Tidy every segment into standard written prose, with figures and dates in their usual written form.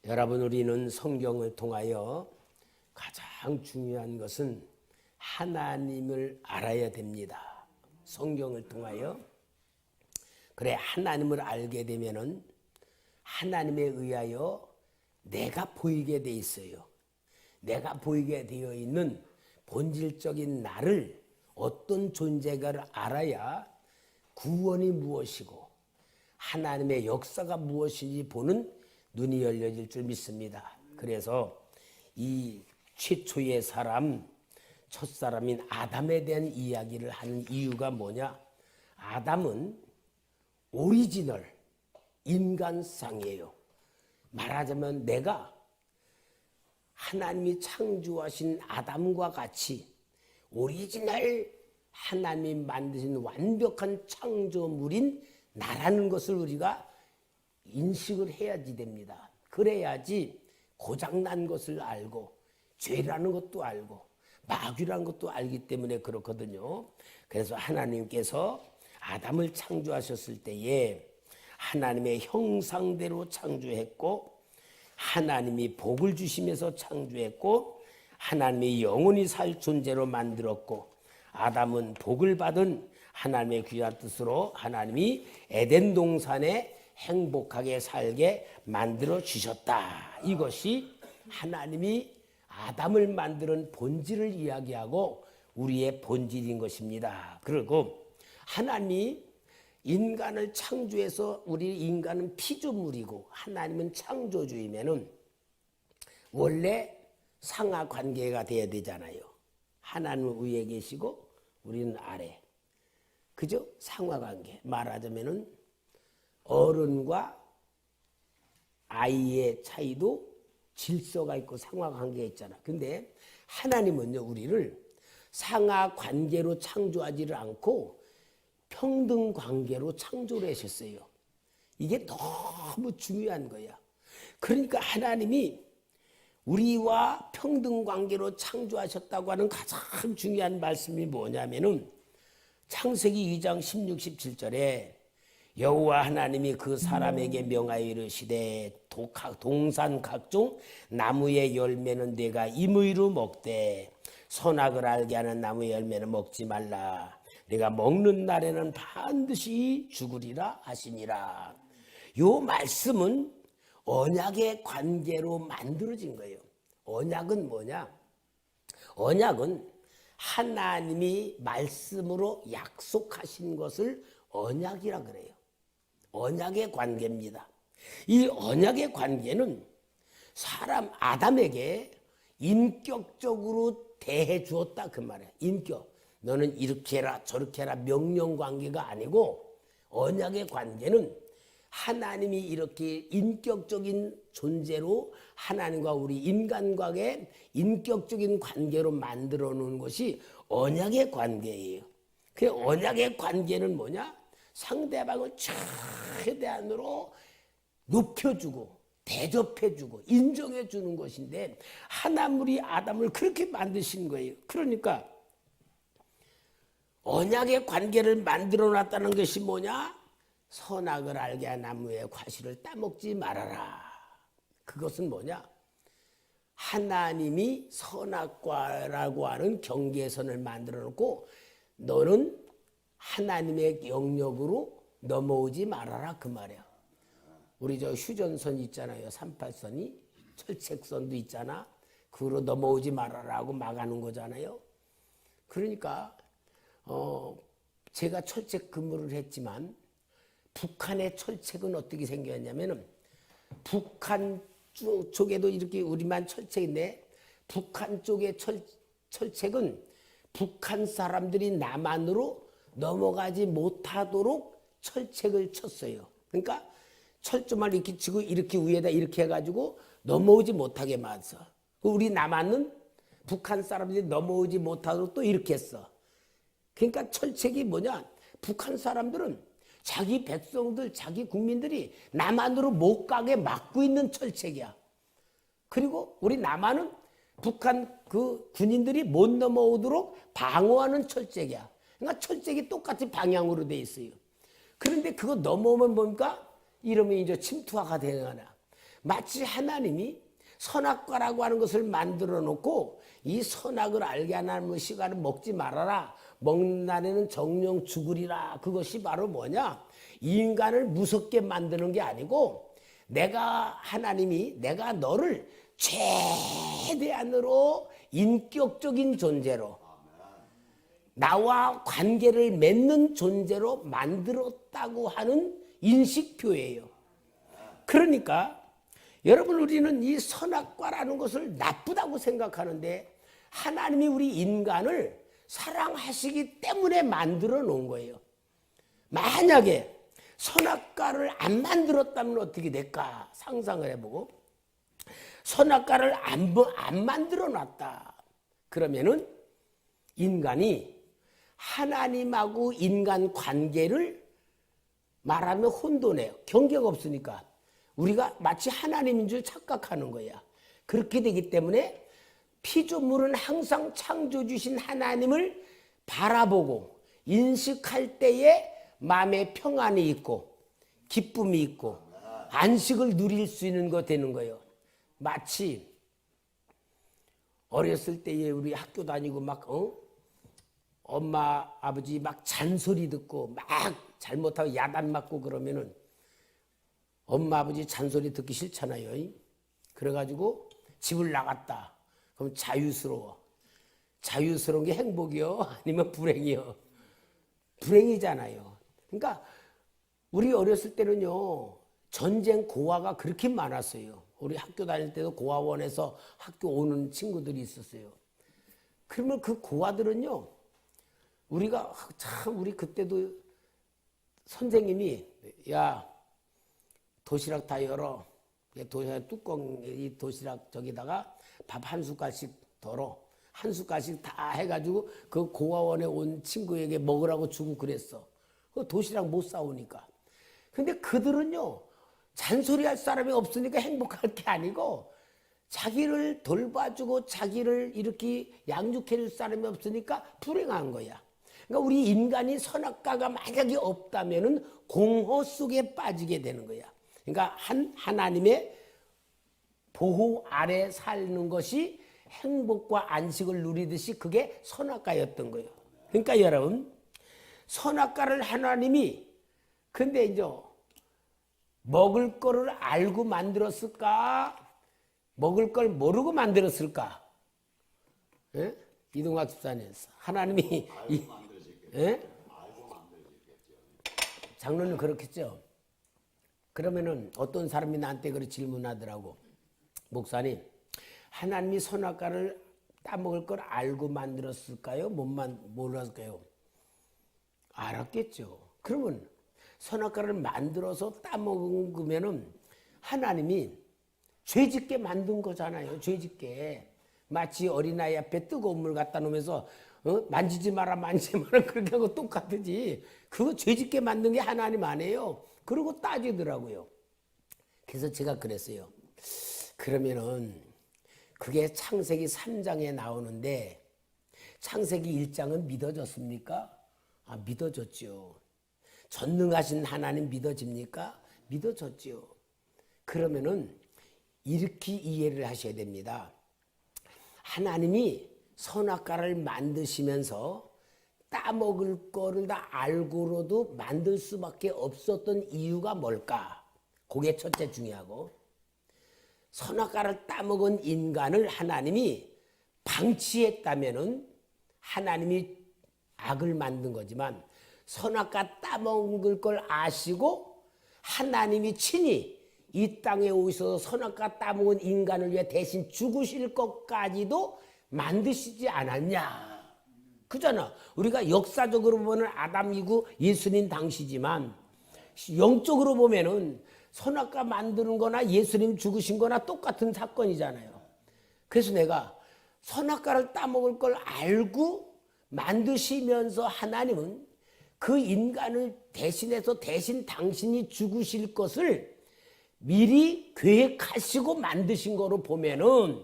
여러분, 우리는 성경을 통하여 가장 중요한 것은 하나님을 알아야 됩니다. 성경을 통하여. 그래, 하나님을 알게 되면은 하나님에 의하여 내가 보이게 돼 있어요. 내가 보이게 되어 있는 본질적인 나를 어떤 존재가를 알아야 구원이 무엇이고 하나님의 역사가 무엇인지 보는 눈이 열려질 줄 믿습니다. 그래서 이 최초의 사람, 첫사람인 아담에 대한 이야기를 하는 이유가 뭐냐? 아담은 오리지널 인간상이에요. 말하자면 내가 하나님이 창조하신 아담과 같이 오리지널 하나님이 만드신 완벽한 창조물인 나라는 것을 우리가 인식을 해야지 됩니다. 그래야지 고장난 것을 알고 죄라는 것도 알고 마귀라는 것도 알기 때문에 그렇거든요. 그래서 하나님께서 아담을 창조하셨을 때에 하나님의 형상대로 창조했고 하나님이 복을 주시면서 창조했고 하나님이 영원히 살 존재로 만들었고 아담은 복을 받은 하나님의 귀한 뜻으로 하나님이 에덴 동산에 행복하게 살게 만들어 주셨다. 이것이 하나님이 아담을 만드는 본질을 이야기하고 우리의 본질인 것입니다. 그리고 하나님이 인간을 창조해서 우리 인간은 피조물이고 하나님은 창조주이면은 원래 상하 관계가 돼야 되잖아요. 하나님은 위에 계시고 우리는 아래. 그죠? 상하 관계. 말하자면은 어른과 아이의 차이도 질서가 있고 상하 관계가 있잖아. 근데 하나님은요, 우리를 상하 관계로 창조하지를 않고 평등 관계로 창조를 하셨어요. 이게 너무 중요한 거야. 그러니까 하나님이 우리와 평등 관계로 창조하셨다고 하는 가장 중요한 말씀이 뭐냐면은 창세기 2장 16, 17절에 여호와 하나님이 그 사람에게 명하여 이르시되 동산 각종 나무의 열매는 네가 임의로 먹되 선악을 알게 하는 나무의 열매는 먹지 말라. 네가 먹는 날에는 반드시 죽으리라 하시니라. 요 말씀은 언약의 관계로 만들어진 거예요. 언약은 뭐냐? 언약은 하나님이 말씀으로 약속하신 것을 언약이라 그래요. 언약의 관계입니다. 이 언약의 관계는 사람 아담에게 인격적으로 대해 주었다 그 말이야. 인격. 너는 이렇게 해라 저렇게 해라 명령 관계가 아니고 언약의 관계는 하나님이 이렇게 인격적인 존재로 하나님과 우리 인간과의 인격적인 관계로 만들어 놓은 것이 언약의 관계예요. 그 언약의 관계는 뭐냐? 상대방을 최대한으로 높여주고 대접해주고 인정해주는 것인데 하나님이 아담을 그렇게 만드신 거예요. 그러니까 언약의 관계를 만들어 놨다는 것이 뭐냐? 선악을 알게 한 나무의 과실을 따먹지 말아라. 그것은 뭐냐? 하나님이 선악과라고 하는 경계선을 만들어 놓고 너는 하나님의 영역으로 넘어오지 말아라 그 말이야. 우리 저 휴전선 있잖아요. 38선이 철책선도 있잖아. 그로 넘어오지 말아라고 막아놓은 거잖아요. 그러니까 제가 철책 근무를 했지만 북한의 철책은 어떻게 생겼냐면은 북한 쪽에도 이렇게 우리만 철책인데 북한 쪽의 철책은 북한 사람들이 남한으로 넘어가지 못하도록 철책을 쳤어요. 그러니까 철조망을 이렇게 치고 이렇게 위에다 이렇게 해가지고 넘어오지 못하게 만들어. 우리 남한은 북한 사람들이 넘어오지 못하도록 또 이렇게 했어. 그러니까 철책이 뭐냐? 북한 사람들은 자기 백성들, 자기 국민들이 남한으로 못 가게 막고 있는 철책이야. 그리고 우리 남한은 북한 그 군인들이 못 넘어오도록 방어하는 철책이야. 그러니까 철책이 똑같이 방향으로 돼 있어요. 그런데 그거 넘어오면 뭡니까? 이러면 이제 침투화가 되거나 마치 하나님이 선악과라고 하는 것을 만들어 놓고 이 선악을 알게 하는 시간을 먹지 말아라. 먹는 날에는 정령 죽으리라. 그것이 바로 뭐냐? 인간을 무섭게 만드는 게 아니고 하나님이 내가 너를 최대한으로 인격적인 존재로 나와 관계를 맺는 존재로 만들었다고 하는 인식표예요. 그러니까 여러분 우리는 이 선악과라는 것을 나쁘다고 생각하는데 하나님이 우리 인간을 사랑하시기 때문에 만들어 놓은 거예요. 만약에 선악과를 안 만들었다면 어떻게 될까 상상을 해보고 선악과를 안 만들어 놨다. 그러면은 인간이 하나님하고 인간 관계를 말하면 혼돈해요. 경계가 없으니까. 우리가 마치 하나님인 줄 착각하는 거야. 그렇게 되기 때문에 피조물은 항상 창조주신 하나님을 바라보고 인식할 때에 마음에 평안이 있고 기쁨이 있고 안식을 누릴 수 있는 거 되는 거예요. 마치 어렸을 때에 우리 학교 다니고 막 엄마 아버지 막 잔소리 듣고 막 잘못하고 야단 맞고 그러면은 엄마 아버지 잔소리 듣기 싫잖아요. 그래가지고 집을 나갔다. 그럼 자유스러워. 자유스러운 게 행복이요? 아니면 불행이요? 불행이잖아요. 그러니까 우리 어렸을 때는요. 전쟁 고아가 그렇게 많았어요. 우리 학교 다닐 때도 고아원에서 학교 오는 친구들이 있었어요. 그러면 그 고아들은요. 우리 그때도 선생님이 야 도시락 다 열어. 도시락 뚜껑 이 도시락 저기다가 밥 한 숟갈씩 덜어. 한 숟갈씩 다 해가지고 그 고아원에 온 친구에게 먹으라고 주고 그랬어. 그 도시락 못 싸우니까. 근데 그들은요. 잔소리할 사람이 없으니까 행복할 게 아니고 자기를 돌봐주고 자기를 이렇게 양육해줄 사람이 없으니까 불행한 거야. 그러니까 우리 인간이 선악과가 만약에 없다면은 공허 속에 빠지게 되는 거야. 그러니까 하나님의 보호 아래 사는 것이 행복과 안식을 누리듯이 그게 선악과였던 거예요. 그러니까 여러분 선악과를 하나님이 근데 이제 먹을 거를 알고 만들었을까? 먹을 걸 모르고 만들었을까? 예? 이동학 집사님 하나님이 예? 장로님 그렇겠죠. 그러면은 어떤 사람이 나한테 그렇게 질문하더라고. 목사님, 하나님이 선악과를 따먹을 걸 알고 만들었을까요? 몰랐을까요? 알았겠죠. 그러면 선악과를 만들어서 따먹으면은 하나님이 죄짓게 만든 거잖아요. 죄짓게. 마치 어린아이 앞에 뜨거운 물 갖다 놓으면서 만지지 마라 만지지 마라 그렇게 하고 똑같으지. 그거 죄짓게 만든 게 하나님 아니에요. 그러고 따지더라고요. 그래서 제가 그랬어요. 그러면은 그게 창세기 3장에 나오는데 창세기 1장은 믿어졌습니까? 아, 믿어졌죠. 전능하신 하나님 믿어집니까? 믿어졌죠. 그러면은 이렇게 이해를 하셔야 됩니다. 하나님이 선악과를 만드시면서 따먹을 거를 다 알고로도 만들 수밖에 없었던 이유가 뭘까? 그게 첫째 중요하고 선악과를 따먹은 인간을 하나님이 방치했다면은 하나님이 악을 만든 거지만 선악과 따먹을 걸 아시고 하나님이 친히 이 땅에 오셔서 선악과 따먹은 인간을 위해 대신 죽으실 것까지도 만드시지 않았냐. 그잖아. 우리가 역사적으로 보면 아담이고 예수님 당시지만 영적으로 보면은 선악과 만드는 거나 예수님 죽으신 거나 똑같은 사건이잖아요. 그래서 내가 선악과를 따먹을 걸 알고 만드시면서 하나님은 그 인간을 대신해서 대신 당신이 죽으실 것을 미리 계획하시고 만드신 거로 보면은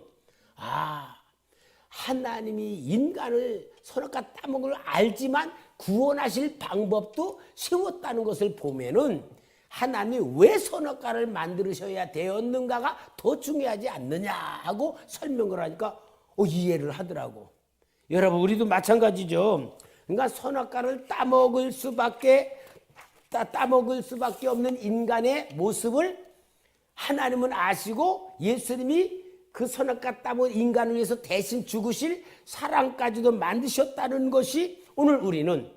하나님이 인간을 선악과 따먹을 알지만 구원하실 방법도 세웠다는 것을 보면은 하나님이 왜 선악과를 만드셔야 되었는가가 더 중요하지 않느냐 하고 설명을 하니까 이해를 하더라고. 여러분 우리도 마찬가지죠. 그러니까 선악과를 따먹을 수밖에 없는 인간의 모습을 하나님은 아시고 예수님이 그 선악과 따먹은 인간을 위해서 대신 죽으실 사랑까지도 만드셨다는 것이 오늘 우리는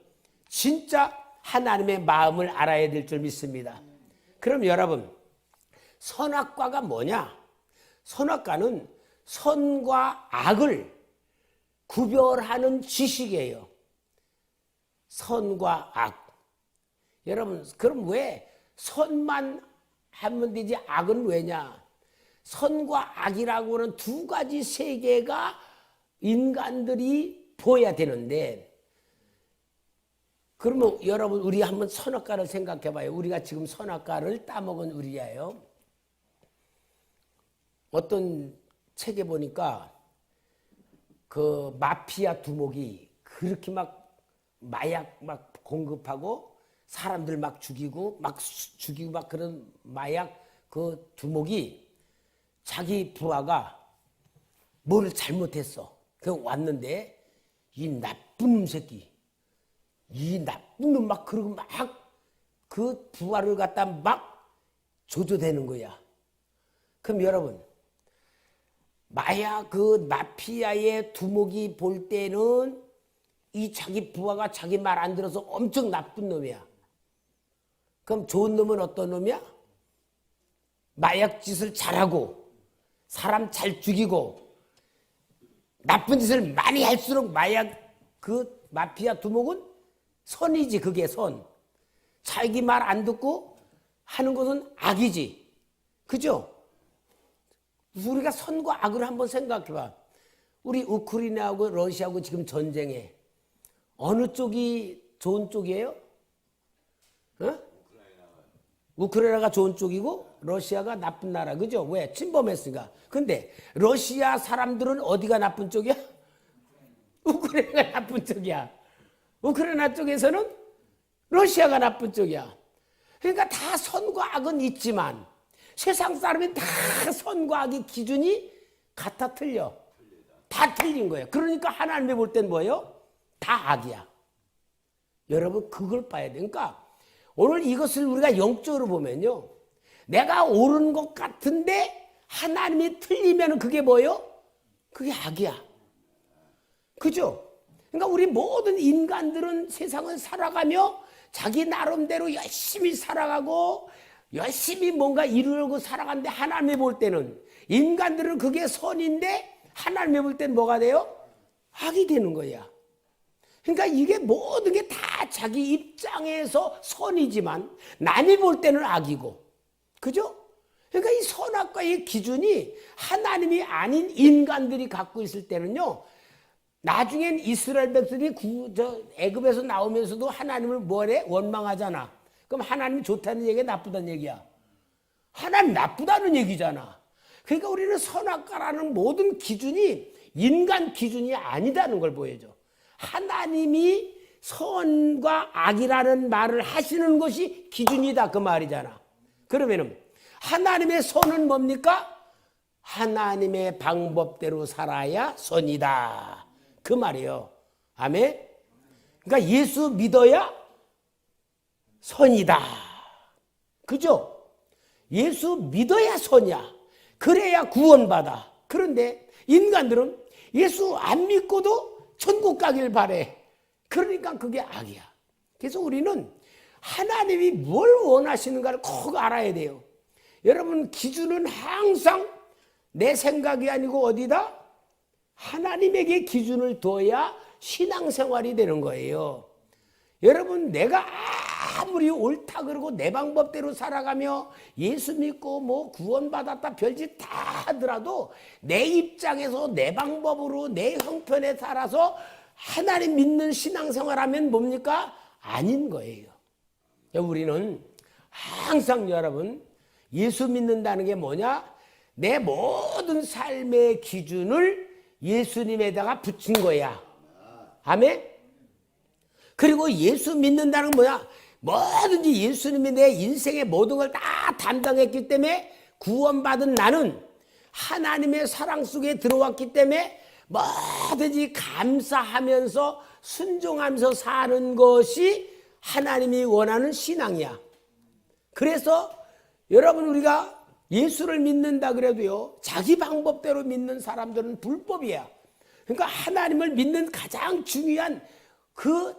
진짜 하나님의 마음을 알아야 될 줄 믿습니다. 그럼 여러분 선악과가 뭐냐? 선악과는 선과 악을 구별하는 지식이에요. 선과 악. 여러분 그럼 왜 선만 하면 되지 악은 왜냐? 선과 악이라고 하는 두 가지 세계가 인간들이 보여야 되는데 그러면 여러분 우리 한번 선악과를 생각해 봐요. 우리가 지금 선악과를 따먹은 우리예요. 어떤 책에 보니까 그 마피아 두목이 그렇게 막 마약 막 공급하고 사람들 막 죽이고 막 그런 마약 그 두목이 자기 부하가 뭘 잘못했어. 그 왔는데 이 나쁜 새끼 이 나쁜 놈 막 그러고 막 그 부하를 갖다 막 조조대는 거야. 그럼 여러분 마약 그 마피아의 두목이 볼 때는 이 자기 부하가 자기 말 안 들어서 엄청 나쁜 놈이야. 그럼 좋은 놈은 어떤 놈이야? 마약 짓을 잘하고 사람 잘 죽이고 나쁜 짓을 많이 할수록 마약 그 마피아 두목은 선이지. 그게 선. 자기 말 안 듣고 하는 것은 악이지. 그죠? 우리가 선과 악을 한번 생각해봐. 우리 우크라이나하고 러시아하고 지금 전쟁에 어느 쪽이 좋은 쪽이에요? 어? 우크라이나가 좋은 쪽이고 러시아가 나쁜 나라. 그죠? 왜? 침범했으니까. 근데 러시아 사람들은 어디가 나쁜 쪽이야? 우크라이나가 나쁜 쪽이야. 우크라이나 쪽에서는 러시아가 나쁜 쪽이야. 그러니까 다 선과 악은 있지만 세상 사람이 다 선과 악의 기준이 같아 틀려. 다 틀린 거예요. 그러니까 하나님이 볼 땐 뭐예요? 다 악이야. 여러분 그걸 봐야 돼. 그러니까 오늘 이것을 우리가 영적으로 보면요. 내가 옳은 것 같은데 하나님이 틀리면 그게 뭐예요? 그게 악이야. 그죠? 그러니까 우리 모든 인간들은 세상을 살아가며 자기 나름대로 열심히 살아가고 열심히 뭔가 이루려고 살아가는데 하나님이 볼 때는 인간들은 그게 선인데 하나님이 볼 때는 뭐가 돼요? 악이 되는 거야. 그러니까 이게 모든 게 다 자기 입장에서 선이지만 남이 볼 때는 악이고. 그죠? 그러니까 이 선악과의 기준이 하나님이 아닌 인간들이 갖고 있을 때는요. 나중엔 이스라엘 백성이 애굽에서 나오면서도 하나님을 뭐래? 원망하잖아. 그럼 하나님이 좋다는 얘기야, 나쁘다는 얘기야? 하나님 나쁘다는 얘기잖아. 그러니까 우리는 선악과라는 모든 기준이 인간 기준이 아니다는 걸 보여줘. 하나님이 선과 악이라는 말을 하시는 것이 기준이다 그 말이잖아. 그러면은 하나님의 선은 뭡니까? 하나님의 방법대로 살아야 선이다 그 말이에요. 아멘. 그러니까 예수 믿어야 선이다. 그죠? 예수 믿어야 선이야. 그래야 구원받아. 그런데 인간들은 예수 안 믿고도 천국 가길 바래. 그러니까 그게 악이야. 그래서 우리는 하나님이 뭘 원하시는가를 꼭 알아야 돼요. 여러분 기준은 항상 내 생각이 아니고 어디다? 하나님에게 기준을 둬야 신앙생활이 되는 거예요. 여러분 내가 아무리 옳다 그러고 내 방법대로 살아가며 예수 믿고 뭐 구원받았다 별짓 다 하더라도 내 입장에서 내 방법으로 내 형편에 따라서 하나님 믿는 신앙생활하면 뭡니까? 아닌 거예요. 우리는 항상 여러분 예수 믿는다는 게 뭐냐? 내 모든 삶의 기준을 예수님에다가 붙인 거야. 아멘? 그리고 예수 믿는다는 건 뭐야? 뭐든지 예수님이 내 인생의 모든 걸 다 담당했기 때문에 구원받은 나는 하나님의 사랑 속에 들어왔기 때문에 뭐든지 감사하면서 순종하면서 사는 것이 하나님이 원하는 신앙이야. 그래서 여러분 우리가 예수를 믿는다 그래도요, 자기 방법대로 믿는 사람들은 불법이야. 그러니까 하나님을 믿는 가장 중요한 그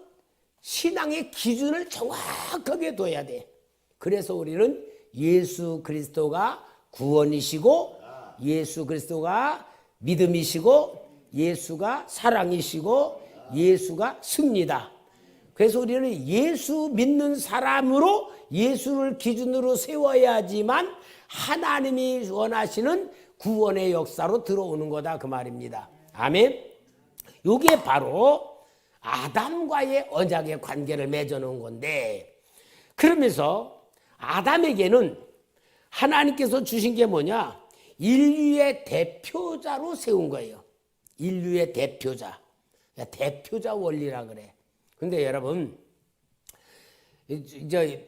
신앙의 기준을 정확하게 둬야 돼. 그래서 우리는 예수 그리스도가 구원이시고, 예수 그리스도가 믿음이시고, 예수가 사랑이시고, 예수가 승리다. 그래서 우리는 예수 믿는 사람으로 예수를 기준으로 세워야지만 하나님이 원하시는 구원의 역사로 들어오는 거다 그 말입니다. 아멘. 이게 바로 아담과의 언약의 관계를 맺어놓은 건데, 그러면서 아담에게는 하나님께서 주신 게 뭐냐? 인류의 대표자로 세운 거예요. 인류의 대표자. 대표자 원리라 그래. 근데 여러분, 이제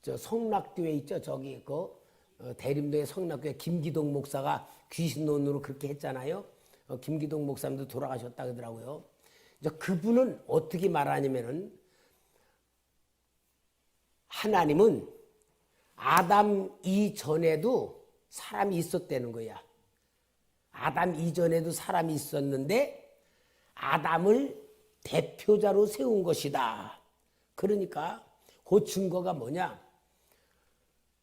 저 성락교회 있죠? 저기 대림도의 성락교회 김기동 목사가 귀신론으로 그렇게 했잖아요. 김기동 목사님도 돌아가셨다 그러더라고요. 이제 그분은 어떻게 말하냐면은, 하나님은 아담 이전에도 사람이 있었다는 거야. 아담 이전에도 사람이 있었는데 아담을 대표자로 세운 것이다. 그러니까 그 증거가 뭐냐?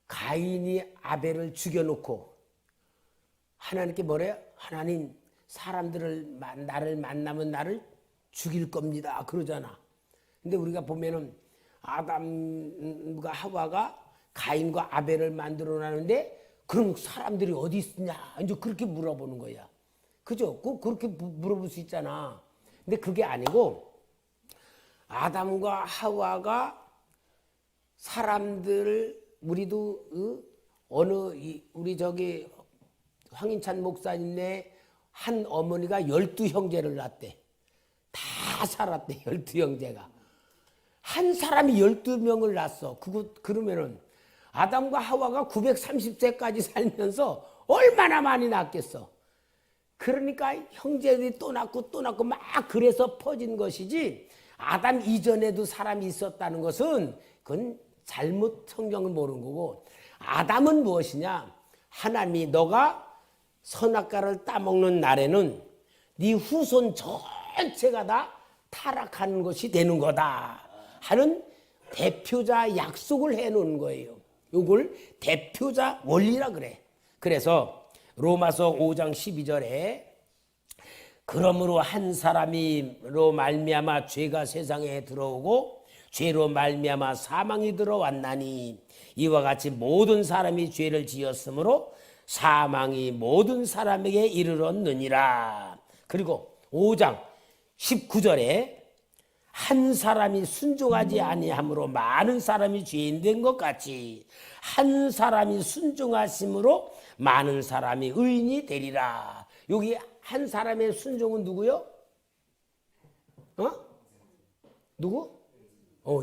가인이 아벨을 죽여놓고 하나님께 뭐래요? 하나님, 사람들을 나를 만나면 나를 죽일 겁니다 그러잖아. 근데 우리가 보면은 아담과 하와가 가인과 아벨을 만들어 놨는데, 그럼 사람들이 어디 있냐 이제 그렇게 물어보는 거야. 그죠? 그렇게 물어볼 수 있잖아. 근데 그게 아니고, 아담과 하와가 사람들을, 우리도 우리 저기 황인찬 목사님네 한 어머니가 12형제를 낳았대. 다 살았대. 12형제가. 한 사람이 12명을 낳았어. 그러면은 아담과 하와가 930세까지 살면서 얼마나 많이 낳았겠어. 그러니까 형제들이 또 낳고 또 낳고 막 그래서 퍼진 것이지, 아담 이전에도 사람이 있었다는 것은 그건 잘못 성경을 모르는 거고, 아담은 무엇이냐? 하나님이 너가 선악과를 따먹는 날에는 네 후손 전체가 다 타락하는 것이 되는 거다 하는 대표자 약속을 해놓은 거예요. 이걸 대표자 원리라 그래. 그래서 로마서 5장 12절에 그러므로 한 사람이로 말미암아 죄가 세상에 들어오고 죄로 말미암아 사망이 들어왔나니 이와 같이 모든 사람이 죄를 지었으므로 사망이 모든 사람에게 이르렀느니라. 그리고 5장 19절에 한 사람이 순종하지 아니함으로 많은 사람이 죄인 된 것 같이 한 사람이 순종하심으로 많은 사람이 의인이 되리라. 여기 한 사람의 순종은 누구요? 누구?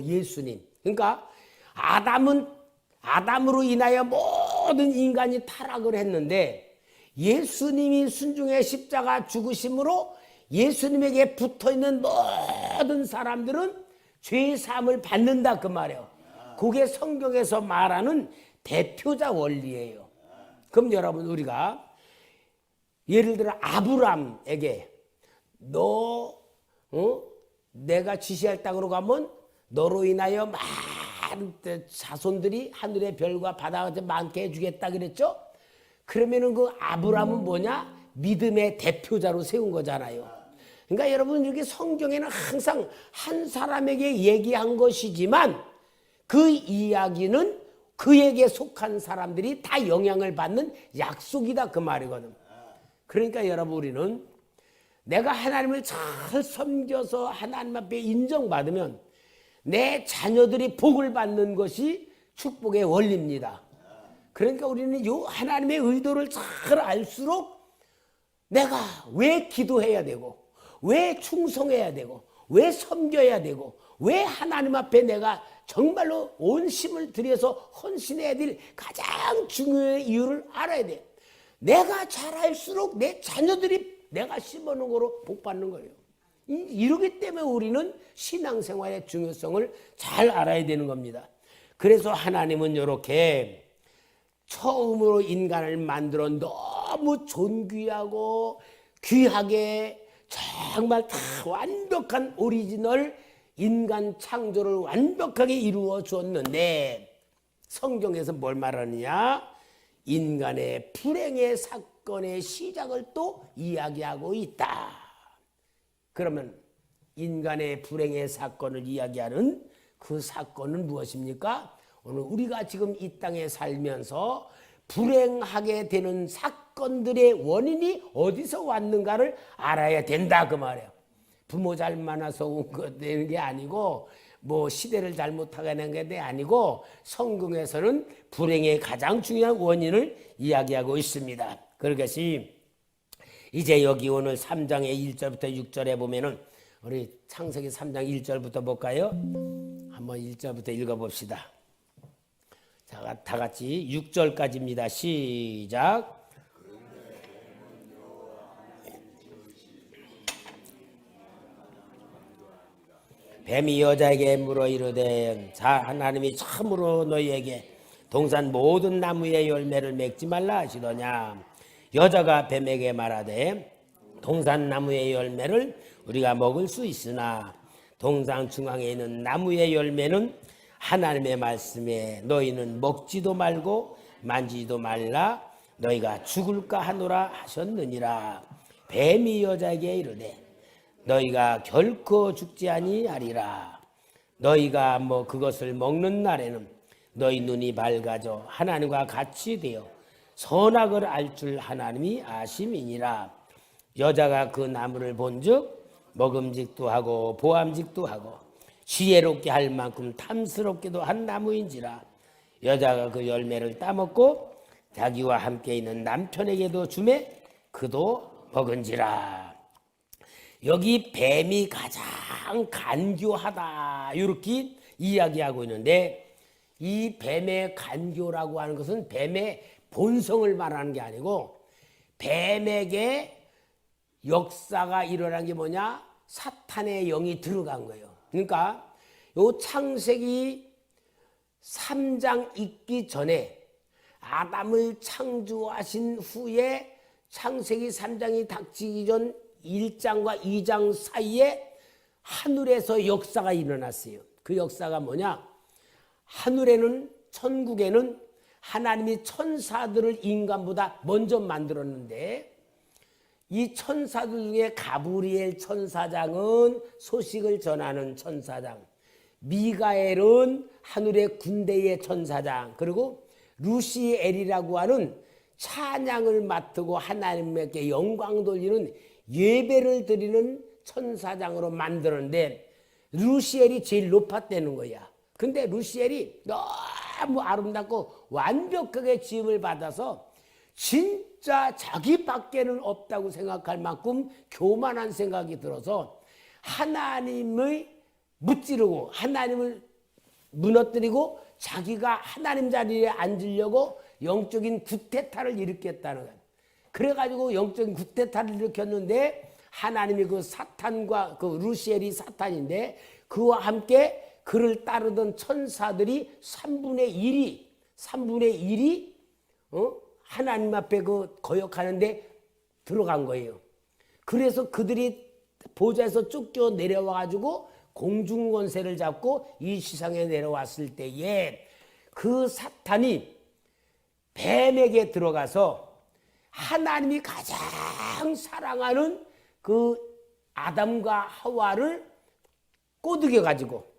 예수님. 그러니까 아담으로 인하여 모든 인간이 타락을 했는데, 예수님이 순종의 십자가 죽으심으로 예수님에게 붙어있는 모든 사람들은 죄사함을 받는다 그 말이에요. 그게 성경에서 말하는 대표자 원리예요. 그럼 여러분, 우리가 예를 들어 아브람에게 내가 지시할 땅으로 가면 너로 인하여 많은 자손들이 하늘의 별과 바다같이 많게 해주겠다 그랬죠. 그러면은 그 아브람은 뭐냐? 믿음의 대표자로 세운 거잖아요. 그러니까 여러분, 이렇게 성경에는 항상 한 사람에게 얘기한 것이지만 그 이야기는 그에게 속한 사람들이 다 영향을 받는 약속이다 그 말이거든. 그러니까 여러분, 우리는 내가 하나님을 잘 섬겨서 하나님 앞에 인정받으면 내 자녀들이 복을 받는 것이 축복의 원리입니다. 그러니까 우리는 요 하나님의 의도를 잘 알수록 내가 왜 기도해야 되고, 왜 충성해야 되고, 왜 섬겨야 되고 왜 하나님 앞에 내가 정말로 온 힘을 들여서 헌신해야 될 가장 중요한 이유를 알아야 돼. 내가 잘할수록 내 자녀들이 내가 심어놓은 거로 복 받는 거예요. 이러기 때문에 우리는 신앙생활의 중요성을 잘 알아야 되는 겁니다. 그래서 하나님은 이렇게 처음으로 인간을 만들어 너무 존귀하고 귀하게 정말 다 완벽한 오리지널 인간 창조를 완벽하게 이루어 주었는데 성경에서 뭘 말하느냐? 인간의 불행의 사건의 시작을 또 이야기하고 있다. 그러면 인간의 불행의 사건을 이야기하는 그 사건은 무엇입니까? 오늘 우리가 지금 이 땅에 살면서 불행하게 되는 사건들의 원인이 어디서 왔는가를 알아야 된다 그 말이에요. 부모 잘 만나서 되는 게 아니고 뭐 시대를 잘못하게 하는 게 아니고 성경에서는 불행의 가장 중요한 원인을 이야기하고 있습니다. 그것이 이제 여기 오늘 3장의 1절부터 6절에 보면은 우리 창세기 3장 1절부터 볼까요? 한번 1절부터 읽어봅시다. 자, 다 같이 6절까지입니다. 시작. 뱀이 여자에게 물어 이르되 자 하나님이 참으로 너희에게 동산 모든 나무의 열매를 맺지 말라 하시더냐. 여자가 뱀에게 말하되 동산 나무의 열매를 우리가 먹을 수 있으나 동산 중앙에 있는 나무의 열매는 하나님의 말씀에 너희는 먹지도 말고 만지지도 말라 너희가 죽을까 하노라 하셨느니라. 뱀이 여자에게 이르되 너희가 결코 죽지 아니하리라. 너희가 그것을 먹는 날에는 너희 눈이 밝아져 하나님과 같이 되어 선악을 알 줄 하나님이 아심이니라. 여자가 그 나무를 본즉 먹음직도 하고 보암직도 하고 지혜롭게 할 만큼 탐스럽게도 한 나무인지라. 여자가 그 열매를 따먹고 자기와 함께 있는 남편에게도 주매 그도 먹은지라. 여기 뱀이 가장 간교하다 이렇게 이야기하고 있는데 이 뱀의 간교라고 하는 것은 뱀의 본성을 말하는 게 아니고 뱀에게 역사가 일어난 게 뭐냐? 사탄의 영이 들어간 거예요. 그러니까 요 창세기 3장 있기 전에 아담을 창조하신 후에 창세기 3장이 닥치기 전 1장과 2장 사이에 하늘에서 역사가 일어났어요. 그 역사가 뭐냐? 하늘에는 천국에는 하나님이 천사들을 인간보다 먼저 만들었는데 이 천사들 중에 가브리엘 천사장은 소식을 전하는 천사장, 미가엘은 하늘의 군대의 천사장, 그리고 루시엘이라고 하는 찬양을 맡고 하나님께 영광 돌리는 예배를 드리는 천사장으로 만들었는데 루시엘이 제일 높았다는 거야. 근데 루시엘이 너무 아름답고 완벽하게 지음을 받아서 진짜 자기밖에는 없다고 생각할 만큼 교만한 생각이 들어서 하나님을 무찌르고 하나님을 무너뜨리고 자기가 하나님 자리에 앉으려고 영적인 구테타를 일으켰다는 거예요. 그래가지고 영적인 구테타를 일으켰는데 하나님이 그 사탄과 그 루시엘이 사탄인데 그와 함께 그를 따르던 천사들이 3분의 1이 하나님 앞에 그 거역하는데 들어간 거예요. 그래서 그들이 보좌에서 쫓겨 내려와가지고 공중권세를 잡고 이 세상에 내려왔을 때에 그 사탄이 뱀에게 들어가서 하나님이 가장 사랑하는 그 아담과 하와를 꼬드겨가지고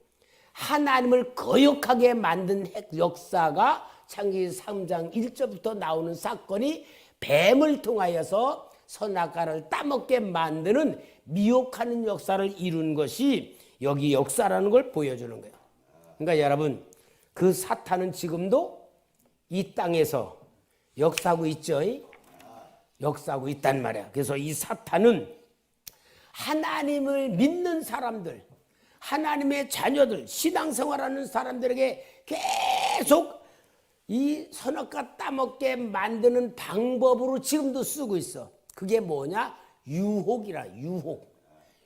하나님을 거역하게 만든 역사가 창세기 3장 1절부터 나오는 사건이 뱀을 통하여서 선악과를 따먹게 만드는 미혹하는 역사를 이룬 것이 여기 역사라는 걸 보여주는 거예요. 그러니까 여러분 그 사탄은 지금도 이 땅에서 역사하고 있죠. 역사하고 있단 말이야. 그래서 이 사탄은 하나님을 믿는 사람들, 하나님의 자녀들, 신앙생활하는 사람들에게 계속 이 선악과 따먹게 만드는 방법으로 지금도 쓰고 있어. 그게 뭐냐? 유혹이라, 유혹.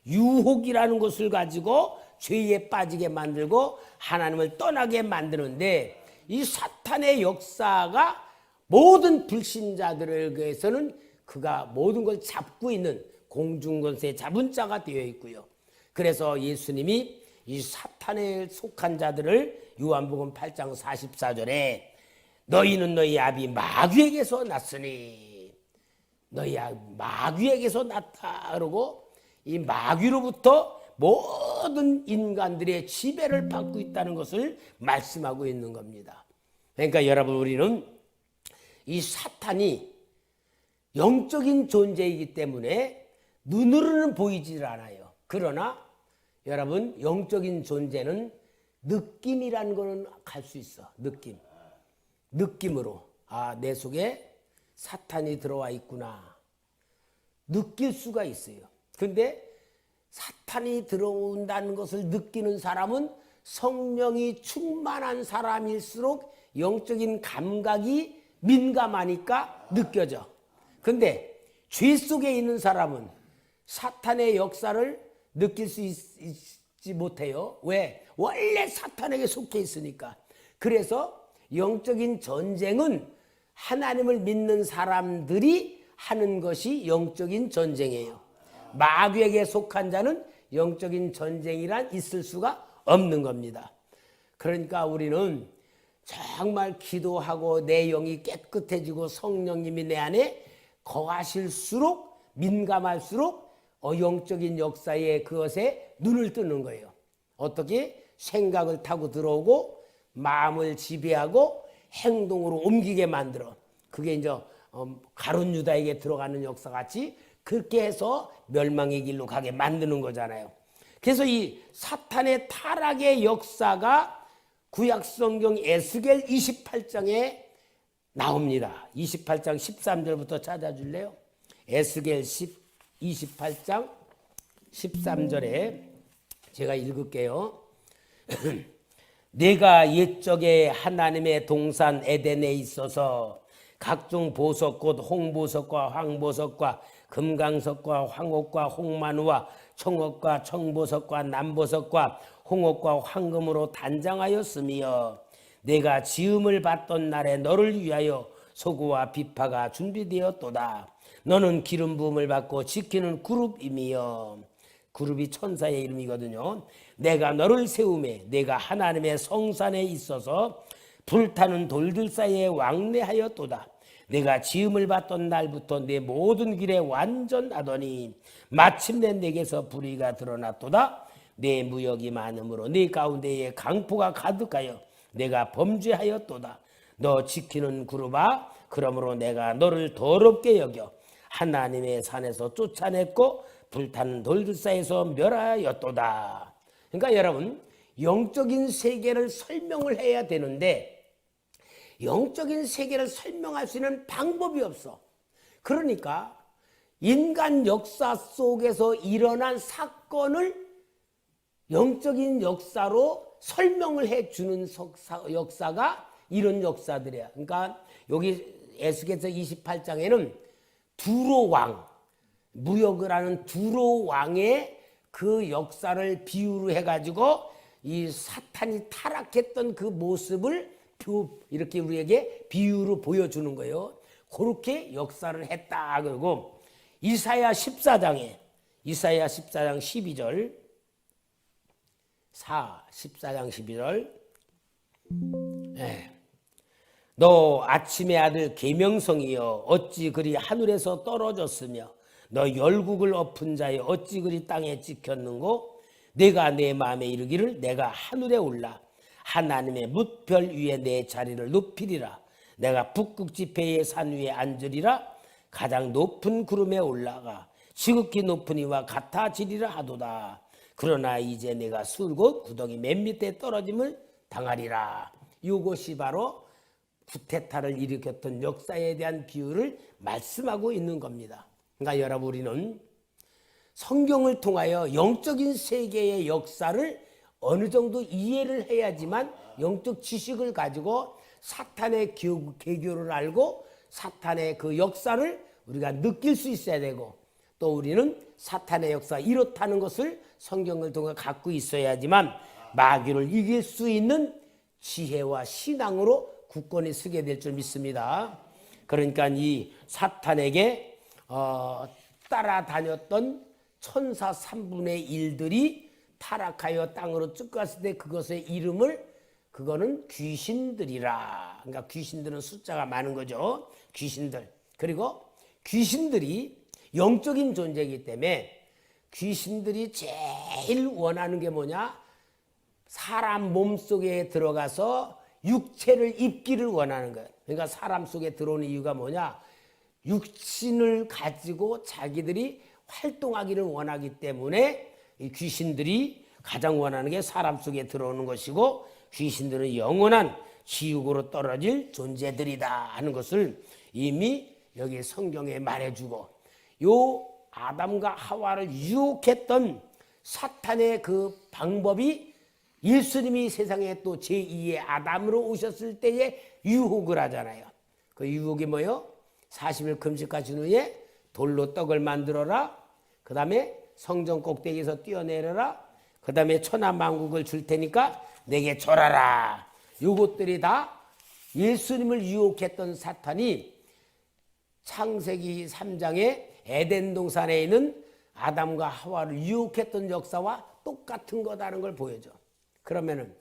유혹이라는 것을 가지고 죄에 빠지게 만들고 하나님을 떠나게 만드는데, 이 사탄의 역사가 모든 불신자들에게서는 그가 모든 걸 잡고 있는 공중권세 잡은 자가 되어 있고요. 그래서 예수님이 이 사탄에 속한 자들을 요한복음 8장 44절에 너희는 너희 아비 마귀에게서 났으니, 너희 마귀에게서 났다 그러고, 이 마귀로부터 모든 인간들의 지배를 받고 있다는 것을 말씀하고 있는 겁니다. 그러니까 여러분, 우리는 이 사탄이 영적인 존재이기 때문에 눈으로는 보이질 않아요. 그러나 여러분, 영적인 존재는 느낌이라는 거는 갈 수 있어. 느낌으로, 아, 내 속에 사탄이 들어와 있구나, 느낄 수가 있어요. 근데 사탄이 들어온다는 것을 느끼는 사람은 성령이 충만한 사람일수록 영적인 감각이 민감하니까 느껴져. 근데 죄 속에 있는 사람은 사탄의 역사를 느낄 수 있지 못해요. 왜? 원래 사탄에게 속해 있으니까. 그래서 영적인 전쟁은 하나님을 믿는 사람들이 하는 것이 영적인 전쟁이에요. 마귀에게 속한 자는 영적인 전쟁이란 있을 수가 없는 겁니다. 그러니까 우리는 정말 기도하고 내 영이 깨끗해지고 성령님이 내 안에 거하실수록, 민감할수록 영적인 역사에, 그것에 눈을 뜨는 거예요. 어떻게? 생각을 타고 들어오고 마음을 지배하고 행동으로 옮기게 만들어. 그게 이제 가룟 유다에게 들어가는 역사같이 그렇게 해서 멸망의 길로 가게 만드는 거잖아요. 그래서 이 사탄의 타락의 역사가 구약성경 에스겔 28장에 나옵니다. 28장 13절부터 찾아줄래요? 에스겔 28장 13절에 제가 읽을게요. 내가 옛적에 하나님의 동산 에덴에 있어서 각종 보석 곧 홍보석과 황보석과 금강석과 황옥과 홍마누와 청옥과 청보석과 남보석과 홍옥과 황금으로 단장하였으며, 내가 지음을 받던 날에 너를 위하여 소고와 비파가 준비되었도다. 너는 기름 부음을 받고 지키는 그룹이며, 그룹이 천사의 이름이거든요. 내가 너를 세우매 내가 하나님의 성산에 있어서 불타는 돌들 사이에 왕래하였도다. 내가 지음을 받던 날부터 내 모든 길에 완전하더니 마침내 내게서 불의가 드러났도다. 내 무역이 많으므로 네 가운데에 강포가 가득하여 내가 범죄하였도다. 너 지키는 그룹아, 그러므로 내가 너를 더럽게 여겨 하나님의 산에서 쫓아냈고 불타는 돌들 사이에서 멸하였도다. 그러니까 여러분, 영적인 세계를 설명을 해야 되는데 영적인 세계를 설명할 수 있는 방법이 없어. 그러니까 인간 역사 속에서 일어난 사건을 영적인 역사로 설명을 해주는 역사가 이런 역사들이야. 그러니까 여기 에스겔서 28장에는 두로 왕, 무역을 하는 두로 왕의 그 역사를 비유로 해가지고 이 사탄이 타락했던 그 모습을 이렇게 우리에게 비유로 보여주는 거예요. 그렇게 역사를 했다. 그리고 이사야 14장 12절 14장 12절 너 아침의 아들 계명성이여 어찌 그리 하늘에서 떨어졌으며 너 열국을 엎은 자여 어찌 그리 땅에 찍혔는고 내가 내 마음에 이르기를 내가 하늘에 올라 하나님의 뭇별 위에 내 자리를 높이리라. 내가 북극 지폐의 산 위에 앉으리라. 가장 높은 구름에 올라가 지극히 높은 이와 같아지리라 하도다. 그러나 이제 내가 술곧 구덩이 맨 밑에 떨어짐을 당하리라. 이것이 바로 구테타를 일으켰던 역사에 대한 비유를 말씀하고 있는 겁니다. 그러니까 여러분, 우리는 성경을 통하여 영적인 세계의 역사를 어느 정도 이해를 해야지만 영적 지식을 가지고 사탄의 계교를 알고 사탄의 그 역사를 우리가 느낄 수 있어야 되고, 또 우리는 사탄의 역사 이렇다는 것을 성경을 통해 갖고 있어야지만 마귀를 이길 수 있는 지혜와 신앙으로 굳건히 서게 될 줄 믿습니다. 그러니까 이 사탄에게 따라다녔던 천사 3분의 1들이 타락하여 땅으로 쭉 갔을 때 그것의 이름을, 그거는 귀신들이라. 그러니까 귀신들은 숫자가 많은 거죠. 귀신들. 그리고 귀신들이 영적인 존재이기 때문에 귀신들이 제일 원하는 게 뭐냐? 사람 몸속에 들어가서 육체를 입기를 원하는 거예요. 그러니까 사람 속에 들어오는 이유가 뭐냐? 육신을 가지고 자기들이 활동하기를 원하기 때문에 이 귀신들이 가장 원하는 게 사람 속에 들어오는 것이고, 귀신들은 영원한 지옥으로 떨어질 존재들이다 하는 것을 이미 여기 성경에 말해주고, 요 아담과 하와를 유혹했던 사탄의 그 방법이 예수님이 세상에 또 제2의 아담으로 오셨을 때에 유혹을 하잖아요. 그 유혹이 뭐요? 40일 금식하신 후에 돌로 떡을 만들어라. 그 다음에 성전 꼭대기에서 뛰어내려라. 그 다음에 천하만국을 줄 테니까 내게 절하라. 요것들이 다 예수님을 유혹했던 사탄이 창세기 3장에 에덴 동산에 있는 아담과 하와를 유혹했던 역사와 똑같은 거다는 걸 보여줘. 그러면은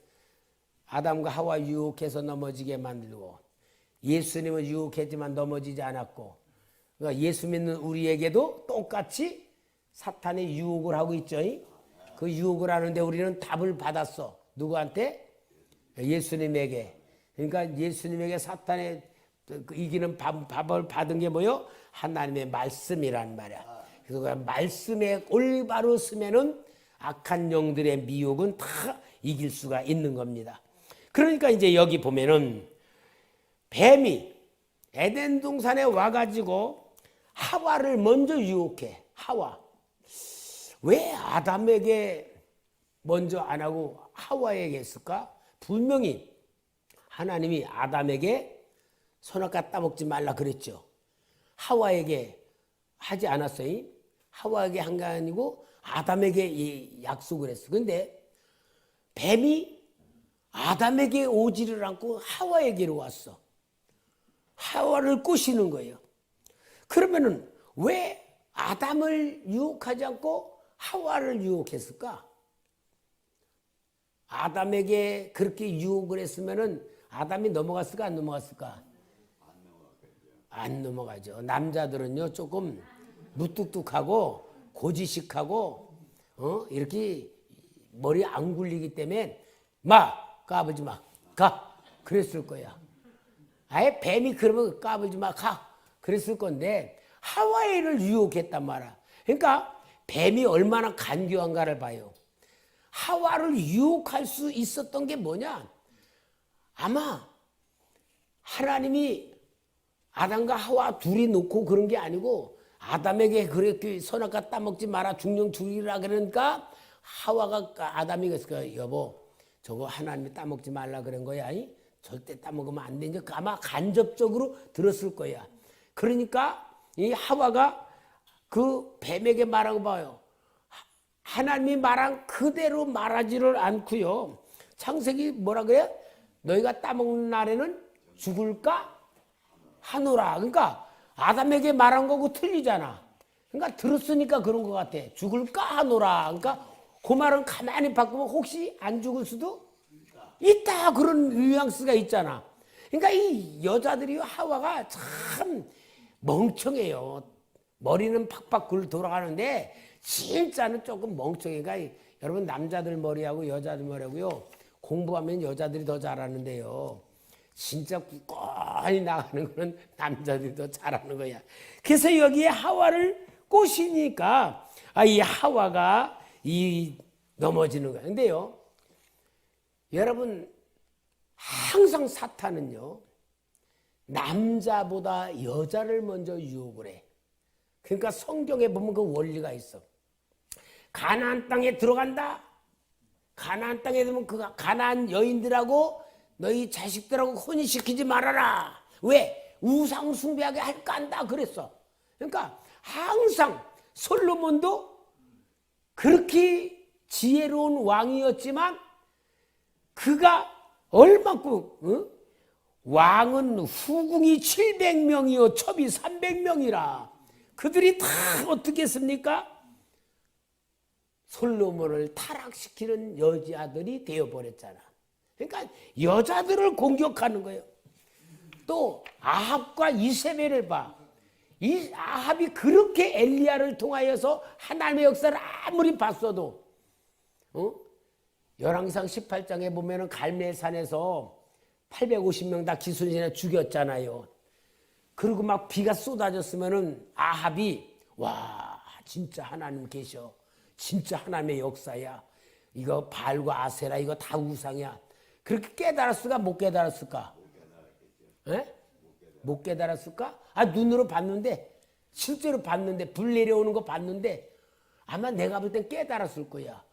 아담과 하와 유혹해서 넘어지게 만들고, 예수님은 유혹했지만 넘어지지 않았고, 그러니까 예수 믿는 우리에게도 똑같이 사탄이 유혹을 하고 있죠. 그 유혹을 하는데 우리는 답을 받았어. 누구한테? 예수님에게. 그러니까 예수님에게 사탄의 이기는 밥을 받은 게 뭐요? 하나님의 말씀이란 말이야. 그래서 그 말씀에 올바로 쓰면은 악한 영들의 미혹은 다 이길 수가 있는 겁니다. 그러니까 이제 여기 보면은 뱀이 에덴 동산에 와가지고 하와를 먼저 유혹해. 하와. 왜 아담에게 먼저 안 하고 하와에게 했을까? 분명히 하나님이 아담에게 선악과 따먹지 말라 그랬죠. 하와에게 하지 않았어요. 하와에게 한 게 아니고 아담에게 약속을 했어. 근데 뱀이 아담에게 오지를 않고 하와에게로 왔어. 하와를 꼬시는 거예요. 그러면은 왜 아담을 유혹하지 않고 하와를 유혹했을까? 아담에게 그렇게 유혹을 했으면은 아담이 넘어갔을까 안 넘어갔을까? 안 넘어가죠. 남자들은요 조금 무뚝뚝하고 고지식하고 이렇게 머리 안 굴리기 때문에 까불지 마, 가 그랬을 거야. 아예 뱀이 그러면 까불지 마, 가 그랬을 건데 하와이를 유혹했단 말이야. 그러니까 뱀이 얼마나 간교한가를 봐요. 하와를 유혹할 수 있었던 게 뭐냐? 아마 하나님이 아담과 하와 둘이 놓고 그런 게 아니고 아담에게 그렇게 선악과 따먹지 마라 중령 죽이라 그러니까 하와가 아담이 그랬을까? 여보 저거 하나님이 따먹지 말라 그런 거야. 절대 따먹으면 안 되니까 아마 간접적으로 들었을 거야. 그러니까 이 하와가 그 뱀에게 말하고 봐요. 하나님이 말한 그대로 말하지를 않고요. 창세기 뭐라 그래? 너희가 따먹는 날에는 죽을까? 하노라. 그러니까 아담에게 말한 거고 틀리잖아. 그러니까 들었으니까 그런 것 같아. 죽을까 하노라. 그러니까 그 말은 가만히 바꾸면 혹시 안 죽을 수도 있다. 그런 뉘앙스가 있잖아. 그러니까 이 여자들이 하와가 참 멍청해요. 머리는 팍팍 굴 돌아가는데 진짜는 조금 멍청해. 그러니까 여러분 남자들 머리하고 여자들 머리하고요. 공부하면 여자들이 더 잘하는데요. 진짜 굳건히 나가는 거는 남자들이 더 잘하는 거야. 그래서 여기에 하와를 꼬시니까 이 하와가 넘어지는 거야. 근데요. 여러분 항상 사탄은요. 남자보다 여자를 먼저 유혹을 해. 그러니까 성경에 보면 그 원리가 있어. 가나안 땅에 들어간다. 가나안 땅에 들면 그 가나안 여인들하고 너희 자식들하고 혼인시키지 말아라. 왜? 우상 숭배하게 할까 한다 그랬어. 그러니까 항상 솔로몬도 그렇게 지혜로운 왕이었지만 그가 얼마큼 왕은 후궁이 700명이요 첩이 300명이라 그들이 다 어떻게 했습니까? 솔로몬을 타락시키는 여자들이 되어버렸잖아. 그러니까 여자들을 공격하는 거예요. 또 아합과 이세벨을 봐. 이 아합이 그렇게 엘리야를 통하여서 하나님의 역사를 아무리 봤어도 열왕기상 18장에 보면은 갈멜산에서 850명 다 기순신에 죽였잖아요. 그리고 막 비가 쏟아졌으면은 아합이 와 진짜 하나님 계셔. 진짜 하나님의 역사야. 이거 발과 아세라 이거 다 우상이야. 그렇게 깨달았을까 못 깨달았을까? 못 깨달았을까? 아 눈으로 봤는데 실제로 봤는데 불 내려오는 거 봤는데 아마 내가 볼 땐 깨달았을 거야.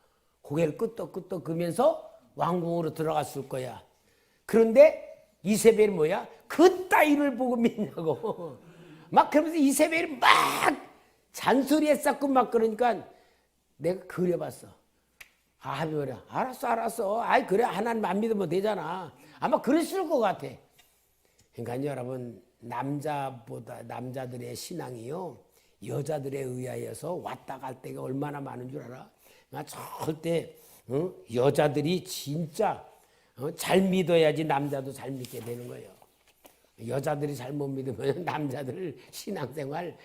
고개를 끄덕끄덕 그면서 왕궁으로 들어갔을 거야. 그런데 이세벨이 뭐야? 그 따위를 보고 믿냐고. 막 그러면서 이세벨이 막 잔소리했었고 막 그러니까 내가 그려봤어. 아합이 그래. 알았어. 아이 그래 하나님 안 믿으면 되잖아. 아마 그랬을 것 같아. 그러니까 여러분 남자들의 신앙이요 여자들에 의하여서 왔다 갈 때가 얼마나 많은 줄 알아? 그러니까 절대 여자들이 진짜 잘 믿어야지 남자도 잘 믿게 되는 거예요. 여자들이 잘못 믿으면 남자들 신앙생활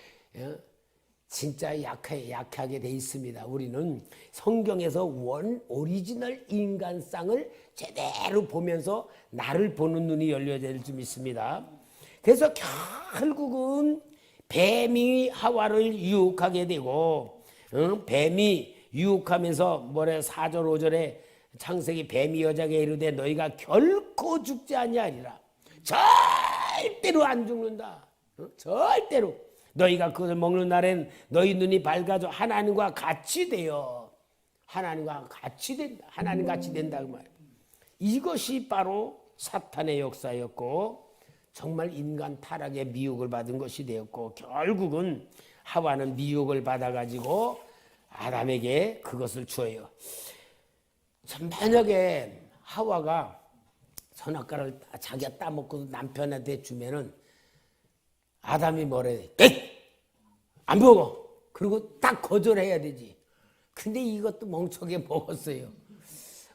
진짜 약하게 돼 있습니다. 우리는 성경에서 오리지널 인간상을 제대로 보면서 나를 보는 눈이 열려야 될 줄 믿습니다. 그래서 결국은 뱀이 하와를 유혹하게 되고 뱀이 유혹하면서 뭐래 4절 5절에 창세기 뱀이 여자에게 이르되 너희가 결코 죽지 아니하리라. 절대로 안 죽는다. 절대로. 너희가 그것을 먹는 날엔 너희 눈이 밝아져 하나님과 같이 되어 하나님과 같이 된다. 하나님 같이 된다 그 말이에요. 이것이 바로 사탄의 역사였고 정말 인간 타락의 미혹을 받은 것이 되었고 결국은 하와는 미혹을 받아가지고 아담에게 그것을 줘요. 만약에 하와가 선악과를 자기가 따먹고 남편한테 주면은 아담이 뭐래? 에이! 안 먹어. 그리고 딱 거절해야 되지. 근데 이것도 멍청하게 먹었어요.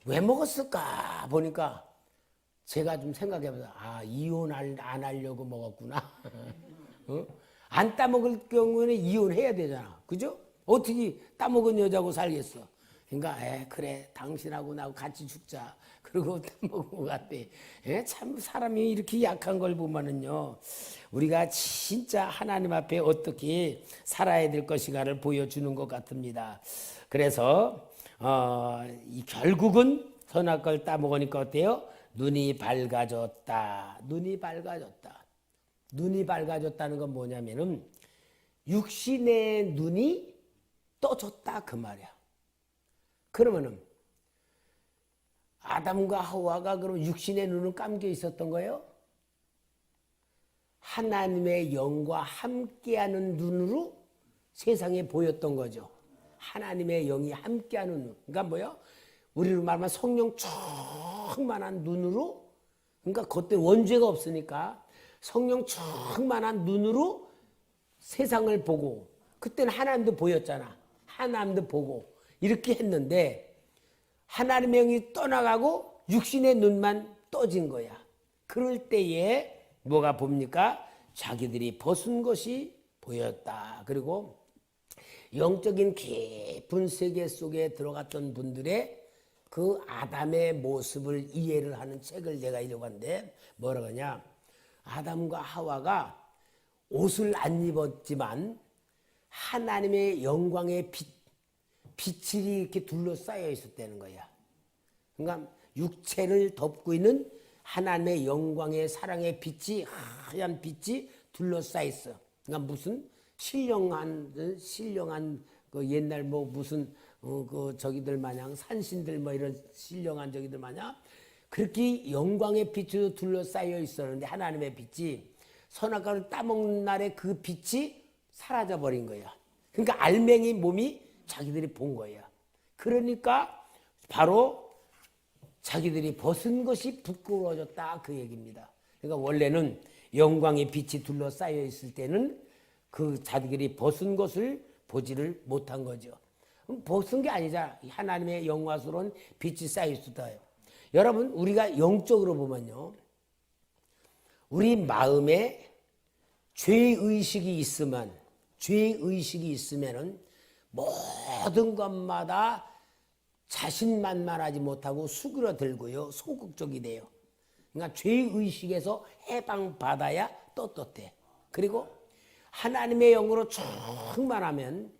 왜 먹었을까 보니까 제가 좀 생각해보자. 이혼 안 하려고 먹었구나. 안 따먹을 경우에는 이혼해야 되잖아. 그죠? 어떻게 따먹은 여자하고 살겠어. 그러니까 그래 당신하고 나하고 같이 죽자. 그리고 따먹은 것 같대. 참 사람이 이렇게 약한 걸 보면은요. 우리가 진짜 하나님 앞에 어떻게 살아야 될 것인가를 보여주는 것 같습니다. 그래서 결국은 선악과를 따먹으니까 어때요? 눈이 밝아졌다. 눈이 밝아졌다. 눈이 밝아졌다는 건 뭐냐면은 육신의 눈이 떠졌다 그 말이야. 그러면은 아담과 하와가 그럼 육신의 눈은 감겨 있었던 거예요? 하나님의 영과 함께하는 눈으로 세상에 보였던 거죠. 하나님의 영이 함께하는 눈. 그러니까 뭐요? 우리로 말하면 성령 충만한 눈으로, 그러니까 그때 원죄가 없으니까 성령 충만한 눈으로 세상을 보고, 그때는 하나님도 보였잖아. 하나님도 보고 이렇게 했는데 하나님의 영이 떠나가고 육신의 눈만 떠진 거야. 그럴 때에 뭐가 봅니까? 자기들이 벗은 것이 보였다. 그리고 영적인 깊은 세계 속에 들어갔던 분들의 그 아담의 모습을 이해를 하는 책을 내가 읽어봤는데 뭐라고 하냐? 아담과 하와가 옷을 안 입었지만 하나님의 영광의 빛이 이렇게 둘러싸여 있었다는 거야. 그러니까 육체를 덮고 있는 하나님의 영광의 사랑의 빛이, 하얀 빛이 둘러싸여 있어. 그러니까 무슨 신령한 그 옛날 뭐 무슨 그 저기들 마냥 산신들 뭐 이런 신령한 저기들 마냥 그렇게 영광의 빛으로 둘러싸여 있었는데 하나님의 빛이 선악과를 따먹는 날에 그 빛이 사라져 버린 거야. 그러니까 알맹이 몸이 자기들이 본 거야. 그러니까 바로 자기들이 벗은 것이 부끄러워졌다 그 얘기입니다. 그러니까 원래는 영광의 빛이 둘러싸여 있을 때는 그 자기들이 벗은 것을 보지를 못한 거죠. 벗은 게 아니잖아. 하나님의 영화스러운 빛이 쌓여 있었다요. 여러분 우리가 영적으로 보면요. 우리 마음에 죄의식이 있으면은 모든 것마다 자신만만하지 못하고 수그러들고요. 소극적이 돼요. 그러니까 죄의식에서 해방받아야 떳떳해. 그리고 하나님의 영으로 충만하면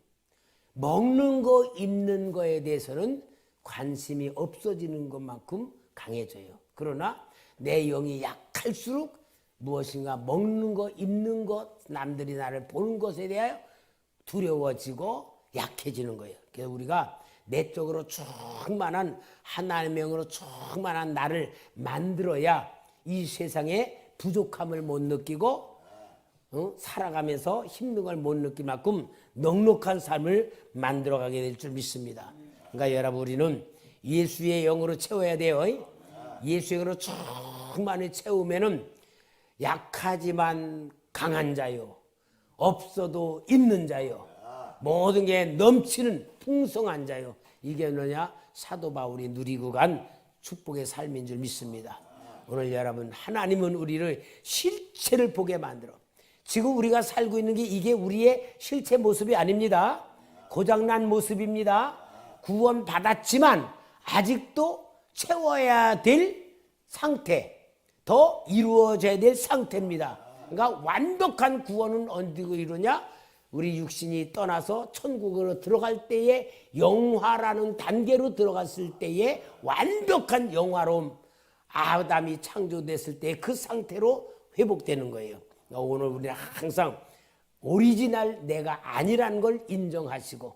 먹는 거, 입는 거에 대해서는 관심이 없어지는 것만큼 강해져요. 그러나 내 영이 약할수록 무엇인가 먹는 거, 입는 것, 남들이 나를 보는 것에 대하여 두려워지고 약해지는 거예요. 그래서 우리가 내적으로 충만한 하나님의 영으로 충만한 나를 만들어야 이 세상에 부족함을 못 느끼고 살아가면서 힘든 걸 못 느낄 만큼 넉넉한 삶을 만들어가게 될 줄 믿습니다. 그러니까 여러분 우리는 예수의 영으로 채워야 돼요. 예수의 영으로 충만히 채우면은 약하지만 강한 자요. 없어도 있는 자요. 모든 게 넘치는 풍성한 자요. 이게 뭐냐? 사도 바울이 누리고 간 축복의 삶인 줄 믿습니다. 오늘 여러분 하나님은 우리를 실체를 보게 만들어. 지금 우리가 살고 있는 게 이게 우리의 실체 모습이 아닙니다. 고장난 모습입니다. 구원 받았지만 아직도 채워야 될 상태, 더 이루어져야 될 상태입니다. 그러니까 완벽한 구원은 언제 이루냐? 우리 육신이 떠나서 천국으로 들어갈 때에 영화라는 단계로 들어갔을 때에 완벽한 영화로움, 아담이 창조됐을 때 그 상태로 회복되는 거예요. 오늘 우리는 항상 오리지널 내가 아니라는 걸 인정하시고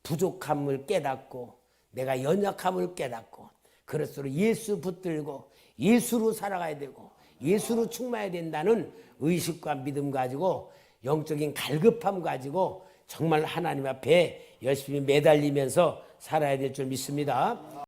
부족함을 깨닫고 내가 연약함을 깨닫고 그럴수록 예수 붙들고 예수로 살아가야 되고 예수로 충만해야 된다는 의식과 믿음 가지고 영적인 갈급함 가지고 정말 하나님 앞에 열심히 매달리면서 살아야 될 줄 믿습니다.